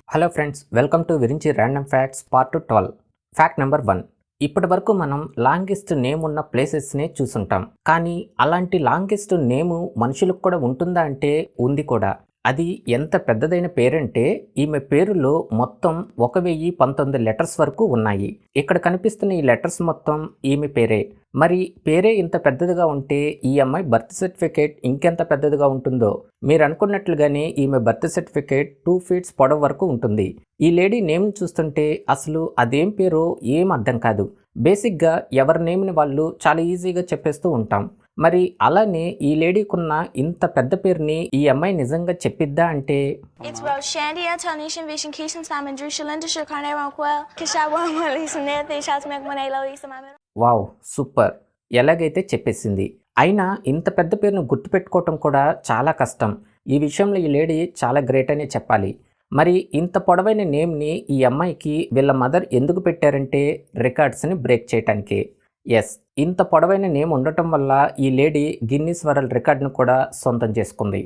Hello friends, welcome to Virinchi random facts part 12. Fact number 1. ఇప్పటి వరకు మనం లాంగెస్ట్ నేమ్ ఉన్న ప్లేసెస్ని చూసుంటాం. కానీ అలాంటి లాంగెస్ట్ నేము మనుషులకు కూడా ఉంటుందా అంటే ఉంది కూడా. అది ఎంత పెద్దదైన పేరంటే ఈమె పేరులో మొత్తం 1019 లెటర్స్ వరకు ఉన్నాయి. ఇక్కడ కనిపిస్తున్న ఈ లెటర్స్ మొత్తం ఈమె పేరే. మరి పేరే ఇంత పెద్దదిగా ఉంటే ఈ అమ్మాయి బర్త్ సర్టిఫికేట్ ఇంకెంత పెద్దదిగా ఉంటుందో. మీరు అనుకున్నట్లుగానే ఈమె బర్త్ సర్టిఫికేట్ 2 ఫీట్స్ పొడవు వరకు ఉంటుంది. ఈ లేడీ నేమ్ చూస్తుంటే అసలు అదేం పేరో ఏం అర్థం కాదు. బేసిక్గా ఎవరి నేమ్ని వాళ్ళు చాలా ఈజీగా చెప్పేస్తూ ఉంటాం. మరి అలానే ఈ లేడీకున్న ఇంత పెద్ద పేరుని ఈ అమ్మాయి నిజంగా చెప్పిద్దా అంటే It's Roshandy Antonishan Vision Kishan Simon Drew Shalinda Shakane Ranquel Kishawan Lisa Nathan Shots Macmanelo Lisa Mamma. Wow, super! ఎలాగైతే చెప్పేసింది. అయినా ఇంత పెద్ద పేరును గుర్తుపెట్టుకోవటం కూడా చాలా కష్టం. ఈ విషయంలో ఈ లేడీ చాలా గ్రేట్ అనే చెప్పాలి. మరి ఇంత పొడవైన నేమ్ని ఈ అమ్మాయికి వీళ్ళ మదర్ ఎందుకు పెట్టారంటే రికార్డ్స్ని బ్రేక్ చేయటానికి. ఎస్, ఇంత పొడవైన నేమ్ ఉండటం వల్ల ఈ లేడీ గిన్నీస్ వరల్డ్ రికార్డును కూడా సొంతం చేసుకుంది.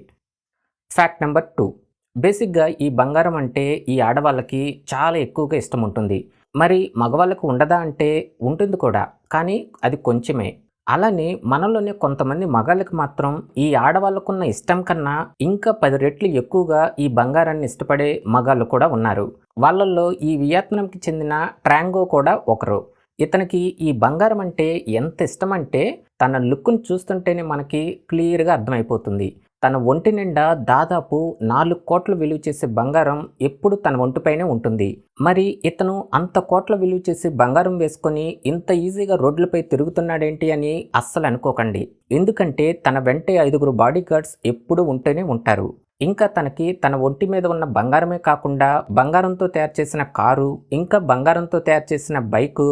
Fact number 2. బేసిక్గా ఈ బంగారం అంటే ఈ ఆడవాళ్ళకి చాలా ఎక్కువగా ఇష్టం ఉంటుంది. మరి మగవాళ్ళకు ఉండదా అంటే ఉంటుంది కూడా, కానీ అది కొంచెమే. అలానే మనలోనే కొంతమంది మగాళ్ళకి మాత్రం ఈ ఆడవాళ్ళకున్న ఇష్టం కన్నా ఇంకా 10 రెట్లు ఎక్కువగా ఈ బంగారాన్ని ఇష్టపడే మగాళ్ళు కూడా ఉన్నారు. వాళ్ళల్లో ఈ వియత్నాంకి చెందిన ట్రాంగో కూడా ఒకరు. ఇతనికి ఈ బంగారం అంటే ఎంత ఇష్టం అంటే తన లుక్ను చూస్తుంటేనే మనకి క్లియర్గా అర్థమైపోతుంది. తన ఒంటి నిండా దాదాపు 4 కోట్ల విలువ చేసే బంగారం ఎప్పుడు తన ఒంటిపైనే ఉంటుంది. మరి ఇతను అంత కోట్ల విలువ చేసే బంగారం వేసుకొని ఇంత ఈజీగా రోడ్లపై తిరుగుతున్నాడేంటి అని అస్సలు అనుకోకండి. ఎందుకంటే తన వెంటే 5 బాడీ గార్డ్స్ ఎప్పుడూ ఉంటూనే ఉంటారు. ఇంకా తనకి తన ఒంటి మీద ఉన్న బంగారమే కాకుండా బంగారంతో తయారు చేసిన కారు, ఇంకా బంగారంతో తయారు చేసిన బైకు,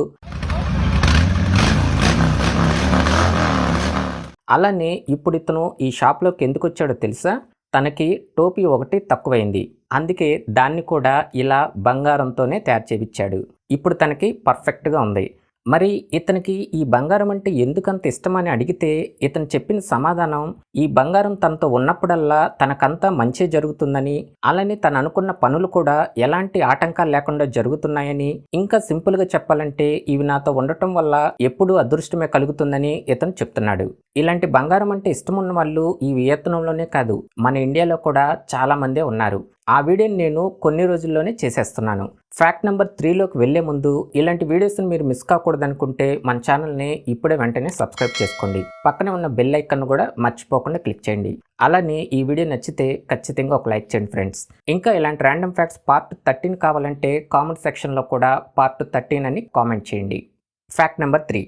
అలానే ఇప్పుడు ఇతను ఈ షాప్లోకి ఎందుకు వచ్చాడో తెలుసా? తనకి టోపీ ఒకటి తక్కువైంది, అందుకే దాన్ని కూడా ఇలా బంగారంతోనే తయారు చేయించాడు. ఇప్పుడు తనకి పర్ఫెక్ట్గా ఉంది. మరి ఇతనికి ఈ బంగారం అంటే ఎందుకంత ఇష్టమని అడిగితే ఇతను చెప్పిన సమాధానం, ఈ బంగారం తనతో ఉన్నప్పుడల్లా తనకంతా మంచి జరుగుతుందని, అలానే తను అనుకున్న పనులు కూడా ఎలాంటి ఆటంకాలు లేకుండా జరుగుతున్నాయని, ఇంకా సింపుల్గా చెప్పాలంటే ఇవి నాతో ఉండటం వల్ల ఎప్పుడూ అదృష్టమే కలుగుతుందని ఇతను చెప్తున్నాడు. ఇలాంటి బంగారం అంటే ఇష్టం ఉన్న వాళ్ళు ఈ వియత్నంలోనే కాదు, మన ఇండియాలో కూడా చాలా మందే ఉన్నారు. ఆ వీడియోని నేను కొన్ని రోజుల్లోనే చేసేస్తున్నాను. ఫ్యాక్ట్ నెంబర్ 3లోకి వెళ్లే ముందు ఇలాంటి వీడియోస్ని మీరు మిస్ కాకూడదు అనుకుంటే మన ఛానల్ని ఇప్పుడే వెంటనే సబ్స్క్రైబ్ చేసుకోండి. పక్కనే ఉన్న బెల్ ఐకాన్ కూడా మర్చిపోకుండా క్లిక్ చేయండి. అలానే ఈ వీడియో నచ్చితే ఖచ్చితంగా ఒక లైక్ చేయండి ఫ్రెండ్స్. ఇంకా ఇలాంటి ర్యాండమ్ ఫ్యాక్ట్స్ పార్ట్ 13 కావాలంటే కామెంట్ సెక్షన్లో కూడా పార్ట్ 13 అని కామెంట్ చేయండి. Fact number 3.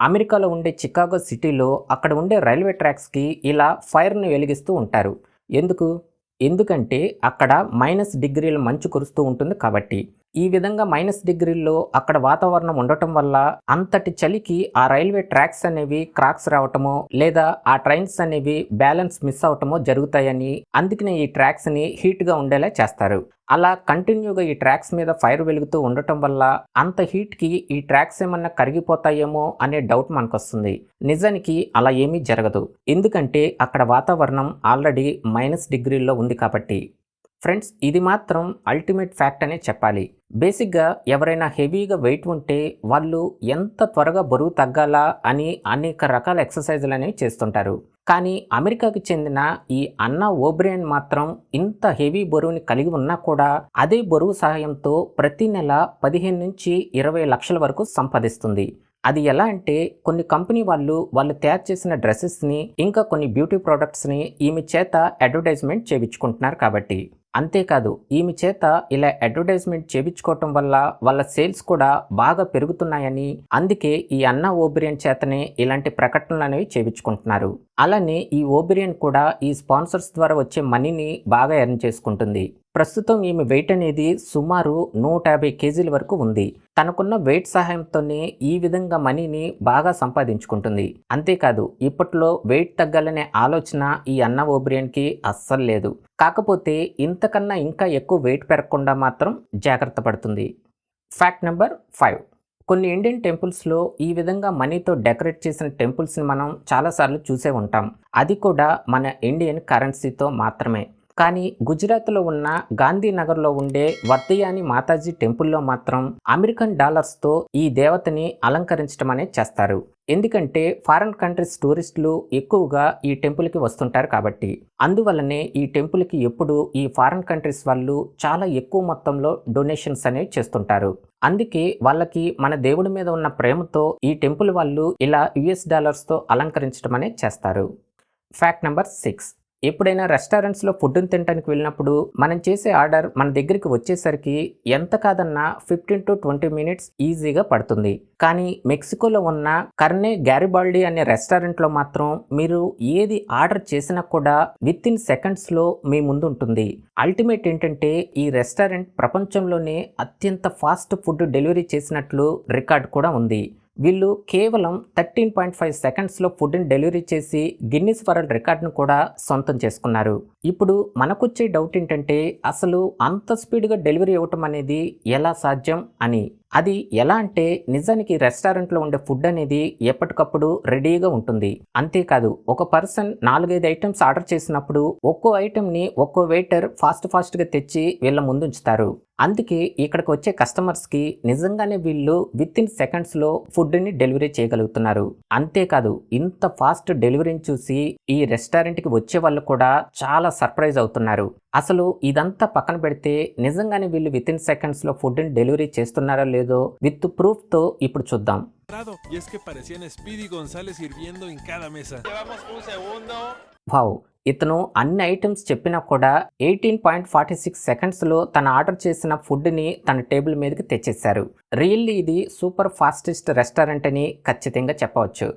అమెరికాలో ఉండే చికాగో సిటీలో అక్కడ ఉండే రైల్వే ట్రాక్స్కి ఇలా ఫైర్ని వెలిగిస్తూ ఉంటారు. ఎందుకంటే అక్కడ -డిగ్రీల మంచు కురుస్తూ ఉంటుంది కాబట్టి. ఈ విధంగా -డిగ్రీల్లో అక్కడ వాతావరణం ఉండటం వల్ల అంతటి చలికి ఆ రైల్వే ట్రాక్స్ అనేవి క్రాక్స్ రావటమో లేదా ఆ ట్రైన్స్ అనేవి బ్యాలెన్స్ మిస్ అవటమో జరుగుతాయని, అందుకనే ఈ ట్రాక్స్ని హీట్గా ఉండేలా చేస్తారు. అలా కంటిన్యూగా ఈ ట్రాక్స్ మీద ఫైర్ వెలుగుతూ ఉండటం వల్ల అంత హీట్కి ఈ ట్రాక్స్ ఏమన్నా కరిగిపోతాయేమో అనే డౌట్ మనకు వస్తుంది. నిజానికి అలా ఏమీ జరగదు, ఎందుకంటే అక్కడ వాతావరణం ఆల్రెడీ -డిగ్రీల్లో ఉంది కాబట్టి. ఫ్రెండ్స్, ఇది మాత్రం అల్టిమేట్ ఫ్యాక్ట్ అనే చెప్పాలి. బేసిక్గా ఎవరైనా హెవీగా వెయిట్ ఉంటే వాళ్ళు ఎంత త్వరగా బరువు తగ్గాలా అని అనేక రకాల ఎక్సర్సైజులు అనేవి చేస్తుంటారు. కానీ అమెరికాకి చెందిన ఈ అన్నా ఓబ్రియన్ మాత్రం ఇంత హెవీ బరువుని కలిగి ఉన్నా కూడా అదే బరువు సహాయంతో ప్రతి నెల 15 నుంచి 20 లక్షల వరకు సంపాదిస్తుంది. అది ఎలా అంటే కొన్ని కంపెనీ వాళ్ళు తయారు చేసిన డ్రెస్సెస్ని ఇంకా కొన్ని బ్యూటీ ప్రోడక్ట్స్ని ఈమె చేత అడ్వర్టైజ్మెంట్ చేయించుకుంటున్నారు కాబట్టి. అంతేకాదు ఈమె చేత ఇలా అడ్వర్టైజ్మెంట్ చేయించుకోవటం వల్ల వాళ్ళ సేల్స్ కూడా బాగా పెరుగుతున్నాయని, అందుకే ఈ అన్నా ఓబ్రియన్ చేతనే ఇలాంటి ప్రకటనలు అనేవి చేయించుకుంటున్నారు. అలానే ఈ ఓబ్రియన్ కూడా ఈ స్పాన్సర్స్ ద్వారా వచ్చే మనీని బాగా ఎర్న్ చేసుకుంటుంది. ప్రస్తుతం ఈమె వెయిట్ అనేది సుమారు 150 కేజీల వరకు ఉంది. తనకున్న వెయిట్ సహాయంతోనే ఈ విధంగా మనీని బాగా సంపాదించుకుంటుంది. అంతేకాదు ఇప్పట్లో వెయిట్ తగ్గాలనే ఆలోచన ఈ అన్నా ఓబ్రియన్కి అస్సలు లేదు. కాకపోతే ఇంతకన్నా ఇంకా ఎక్కువ వెయిట్ పెరగకుండా మాత్రం జాగ్రత్త పడుతుంది. Fact number 5. కొన్ని ఇండియన్ టెంపుల్స్లో ఈ విధంగా మనీతో డెకరేట్ చేసిన టెంపుల్స్ని మనం చాలాసార్లు చూసే ఉంటాం. అది కూడా మన ఇండియన్ కరెన్సీతో మాత్రమే. కానీ గుజరాత్లో ఉన్న గాంధీనగర్లో ఉండే వర్ధయాని మాతాజీ టెంపుల్లో మాత్రం అమెరికన్ డాలర్స్తో ఈ దేవతని అలంకరించడం అనేది చేస్తారు. ఎందుకంటే ఫారెన్ కంట్రీస్ టూరిస్టులు ఎక్కువగా ఈ టెంపుల్కి వస్తుంటారు కాబట్టి. అందువల్లనే ఈ టెంపుల్కి ఎప్పుడు ఈ ఫారెన్ కంట్రీస్ వాళ్ళు చాలా ఎక్కువ మొత్తంలో డొనేషన్స్ అనేవి చేస్తుంటారు. అందుకే వాళ్ళకి మన దేవుడి మీద ఉన్న ప్రేమతో ఈ టెంపుల్ వాళ్ళు ఇలా US డాలర్స్తో అలంకరించడం అనేది చేస్తారు. Fact number 6. ఎప్పుడైనా రెస్టారెంట్స్లో ఫుడ్ని తినడానికి వెళ్ళినప్పుడు మనం చేసే ఆర్డర్ మన దగ్గరికి వచ్చేసరికి ఎంత కాదన్నా 15 to 20 మినిట్స్ ఈజీగా పడుతుంది. కానీ మెక్సికోలో ఉన్న కర్నే గ్యారిబాల్డీ అనే రెస్టారెంట్లో మాత్రం మీరు ఏది ఆర్డర్ చేసినా కూడా విత్ ఇన్ సెకండ్స్లో మీ ముందు ఉంటుంది. అల్టిమేట్ ఏంటంటే ఈ రెస్టారెంట్ ప్రపంచంలోనే అత్యంత ఫాస్ట్ ఫుడ్ డెలివరీ చేసినట్లు రికార్డ్ కూడా ఉంది. వీళ్ళు కేవలం 13.5 సెకండ్స్లో ఫుడ్ని డెలివరీ చేసి గిన్నిస్ వరల్డ్ రికార్డ్ను కూడా సొంతం చేసుకున్నారు. ఇప్పుడు మనకొచ్చే డౌట్ ఏంటంటే అసలు అంత స్పీడ్గా డెలివరీ ఇవ్వటం అనేది ఎలా సాధ్యం అని. అది ఎలా అంటే నిజానికి రెస్టారెంట్లో ఉండే ఫుడ్ అనేది ఎప్పటికప్పుడు రెడీగా ఉంటుంది. అంతేకాదు ఒక పర్సన్ 4-5 ఐటమ్స్ ఆర్డర్ చేసినప్పుడు ఒక్కో ఐటమ్ని ఒక్కో వెయిటర్ ఫాస్ట్గా తెచ్చి వీళ్ళ ముందు ఉంచుతారు. అందుకే ఇక్కడికి వచ్చే కస్టమర్స్కి నిజంగానే వీళ్ళు విత్ ఇన్ సెకండ్స్లో ఫుడ్ని డెలివరీ చేయగలుగుతున్నారు. అంతేకాదు ఇంత ఫాస్ట్ డెలివరీని చూసి ఈ రెస్టారెంట్కి వచ్చే వాళ్ళు కూడా చాలా సర్ప్రైజ్ అవుతున్నారు. అసలు ఇదంతా పక్కన పెడితే నిజంగానే వీళ్ళు విత్ ఇన్ సెకండ్స్లో ఫుడ్ని డెలివరీ చేస్తున్నారో లేదో విత్ ప్రూఫ్తో ఇప్పుడు చూద్దాం. Y es que parecían Speedy González sirviendo en cada mesa. Llevamos un segundo. Wow, ఇతను అన్ని ఐటమ్స్ చెప్పినా కూడా 18.46 సెకండ్స్లో తను ఆర్డర్ చేసిన ఫుడ్ని తన టేబుల్ మీదకి తెచ్చేశారు. రియల్లీ ఇది సూపర్ ఫాస్టెస్ట్ రెస్టారెంట్ అని ఖచ్చితంగా చెప్పవచ్చు.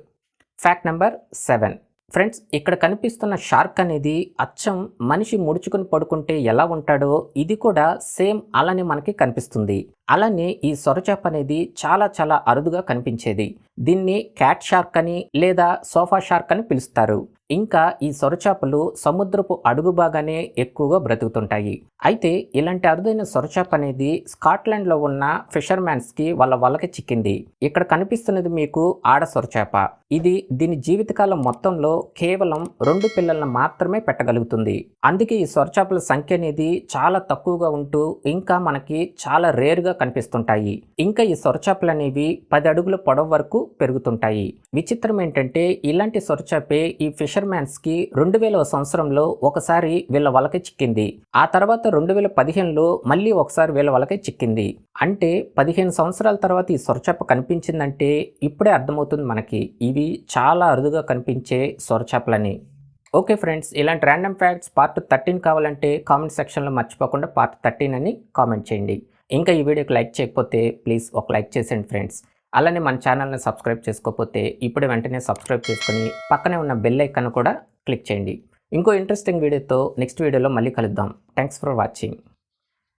Fact number 7. ఫ్రెండ్స్, ఇక్కడ కనిపిస్తున్న షార్క్ అనేది అచ్చం మనిషి ముడుచుకుని పడుకుంటే ఎలా ఉంటాడో ఇది కూడా సేమ్ అలానే మనకి కనిపిస్తుంది. అలానే ఈ సొరచేప అనేది చాలా అరుదుగా కనిపించేది. దీన్ని క్యాట్ షార్క్ అని లేదా సోఫా షార్క్ అని పిలుస్తారు. ఇంకా ఈ సొరచేపలు సముద్రపు అడుగు బాగానే ఎక్కువగా బ్రతుకుతుంటాయి. అయితే ఇలాంటి అరుదైన సొరచేప అనేది స్కాట్లాండ్లో ఉన్న ఫిషర్మ్యాన్స్కి వాళ్ళ వలకి చిక్కింది. ఇక్కడ కనిపిస్తున్నది మీకు ఆడ సొరచేప. ఇది దీని జీవితకాలం మొత్తంలో కేవలం 2 పిల్లలను మాత్రమే పెట్టగలుగుతుంది. అందుకే ఈ సొరచేపల సంఖ్య అనేది చాలా తక్కువగా ఉంటూ ఇంకా మనకి చాలా రేర్గా కనిపిస్తుంటాయి. ఇంకా ఈ సొరచేపలు అనేవి 10 అడుగుల పొడవు వరకు పెరుగుతుంటాయి. విచిత్రం ఏంటంటే ఇలాంటి సొరచేపే ఈ ఫిషర్మ్యాన్స్కి 2000వ సంవత్సరంలో ఒకసారి వీళ్ళ వలకి చిక్కింది. ఆ తర్వాత 2015లో మళ్ళీ ఒకసారి వీళ్ళ వలకి చిక్కింది. అంటే 15 సంవత్సరాల తర్వాత ఈ సొరచేప కనిపించిందంటే ఇప్పుడే అర్థమవుతుంది మనకి ఇవి చాలా అరుదుగా కనిపించే సొరచేపలని. ఓకే ఫ్రెండ్స్, ఇలాంటి ర్యాండమ్ ఫ్యాక్ట్స్ పార్ట్ 13 కావాలంటే కామెంట్ సెక్షన్లో మర్చిపోకుండా పార్ట్ 13 అని కామెంట్ చేయండి. ఇంకా ఈ వీడియోకి లైక్ చేయకపోతే ప్లీజ్ ఒక లైక్ చేసేయండి ఫ్రెండ్స్. అలానే మన ఛానల్ని సబ్స్క్రైబ్ చేసుకోకపోతే ఇప్పుడే వెంటనే సబ్స్క్రైబ్ చేసుకుని పక్కనే ఉన్న బెల్ ఐకాన్ కూడా క్లిక్ చేయండి. ఇంకో ఇంట్రెస్టింగ్ వీడియోతో నెక్స్ట్ వీడియోలో మళ్ళీ కలుద్దాం. Thanks for watching.